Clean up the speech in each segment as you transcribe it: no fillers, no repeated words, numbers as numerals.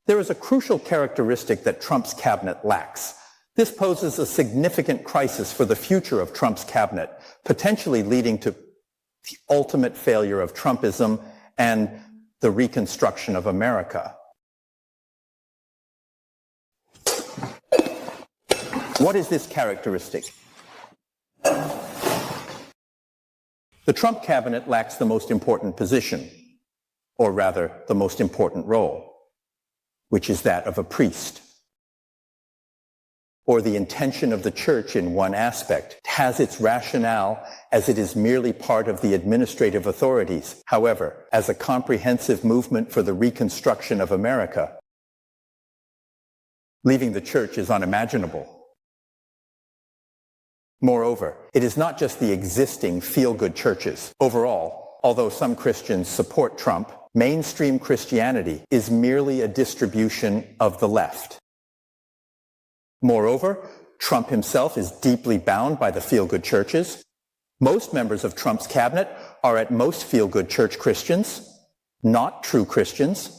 There is a crucial characteristic that Trump's cabinet lacks. This poses a significant crisis for the future of Trump's cabinet, potentially leading to the ultimate failure of Trumpism and the reconstruction of America. What is this characteristic? The Trump cabinet lacks the most important position, or rather, the most important role, which is that of a priest, or the intention of the church in one aspect. It has its rationale as it is merely part of the administrative authorities. However, as a comprehensive movement for the reconstruction of America, leaving the church is unimaginable. Moreover, it is not just the existing feel-good churches. Overall, although some Christians support Trump, mainstream Christianity is merely a distribution of the left. Moreover, Trump himself is deeply bound by the feel-good churches. Most members of Trump's cabinet are at most feel-good church Christians, not true Christians.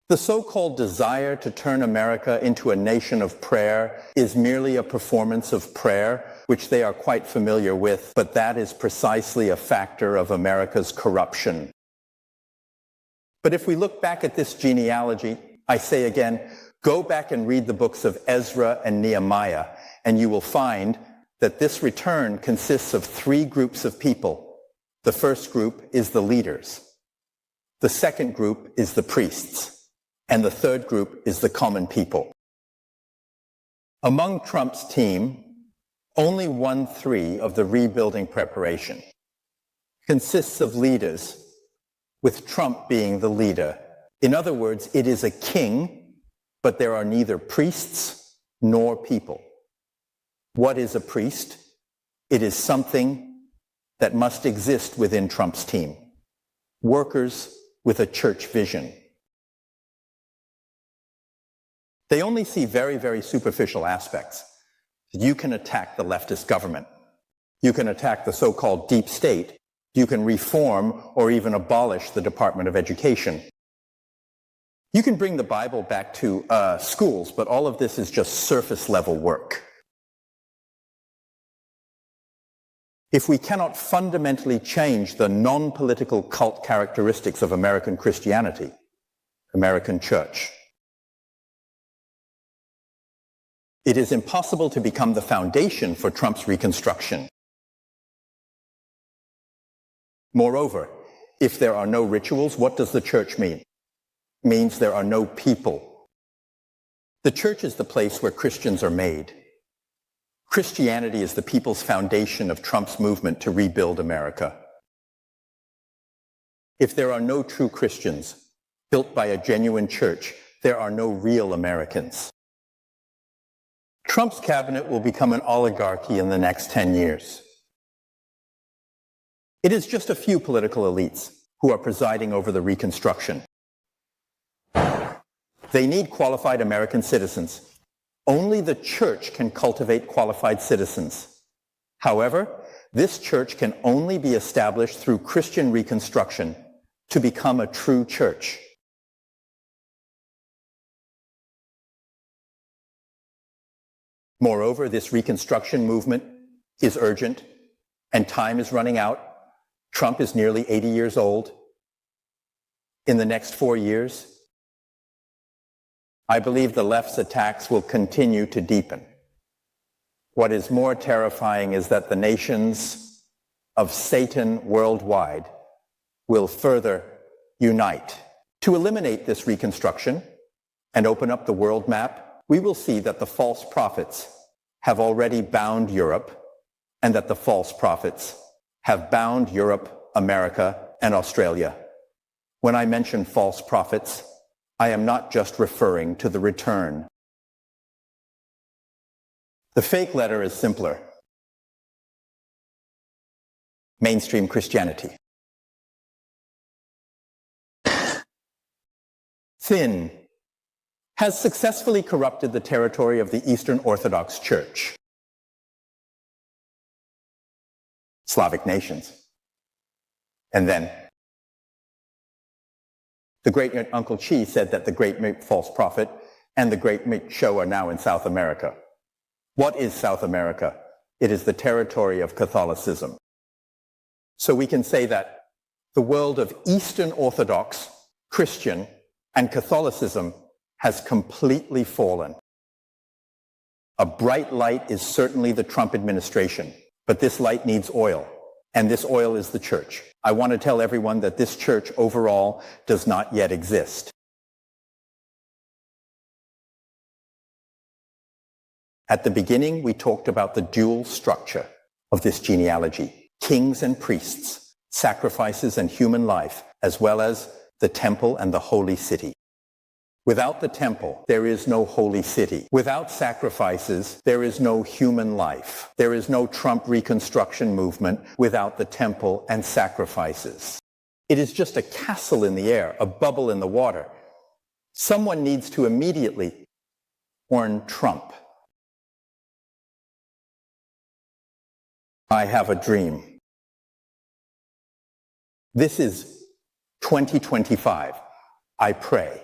The so-called desire to turn America into a nation of prayer is merely a performance of prayer, which they are quite familiar with, but that is precisely a factor of America's corruption. But if we look back at this genealogy, I say again, go back and read the books of Ezra and Nehemiah, and you will find that this return consists of three groups of people. The first group is the leaders. The second group is the priests. And the third group is the common people. Among Trump's team, only 1/3 of the rebuilding preparation consists of leaders, with Trump being the leader. In other words, it is a king, but there are neither priests nor people. What is a priest? It is something that must exist within Trump's team. Workers with a church vision. They only see very, very superficial aspects. You can attack the leftist government. You can attack the so-called deep state. You can reform or even abolish the Department of Education. You can bring the Bible back to schools, but all of this is just surface-level work. If we cannot fundamentally change the non-political cult characteristics of American Christianity, American church, it is impossible to become the foundation for Trump's reconstruction. Moreover, if there are no rituals, what does the church mean? It means there are no people. The church is the place where Christians are made. Christianity is the people's foundation of Trump's movement to rebuild America. If there are no true Christians built by a genuine church, there are no real Americans. Trump's cabinet will become an oligarchy in the next 10 years. It is just a few political elites who are presiding over the reconstruction. They need qualified American citizens. Only the church can cultivate qualified citizens. However, this church can only be established through Christian reconstruction to become a true church. Moreover, this reconstruction movement is urgent, and time is running out. Trump is nearly 80 years old. In the next 4 years, I believe the left's attacks will continue to deepen. What is more terrifying is that the nations of Satan worldwide will further unite. To eliminate this reconstruction and open up the world map, we will see that the false prophets have already bound Europe, and that the false prophets have bound Europe, America, and Australia. When I mention false prophets, I am not just referring to the return. The fake letter is simpler. Mainstream Christianity. Thin has successfully corrupted the territory of the Eastern Orthodox Church. Slavic nations. And then The great Uncle Chi said that the great false prophet and the great show are now in South America. What is South America? It is the territory of Catholicism. So we can say that the world of Eastern Orthodox, Christian, and Catholicism has completely fallen. A bright light is certainly the Trump administration, but this light needs oil, and this oil is the church. I want to tell everyone that this church overall does not yet exist. At the beginning, we talked about the dual structure of this genealogy: kings and priests, sacrifices and human life, as well as the temple and the holy city. Without the temple, there is no holy city. Without sacrifices, there is no human life. There is no Trump reconstruction movement without the temple and sacrifices. It is just a castle in the air, a bubble in the water. Someone needs to immediately warn Trump. I have a dream. This is 2025. I pray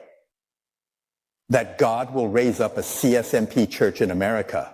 that God will raise up a CSMP church in America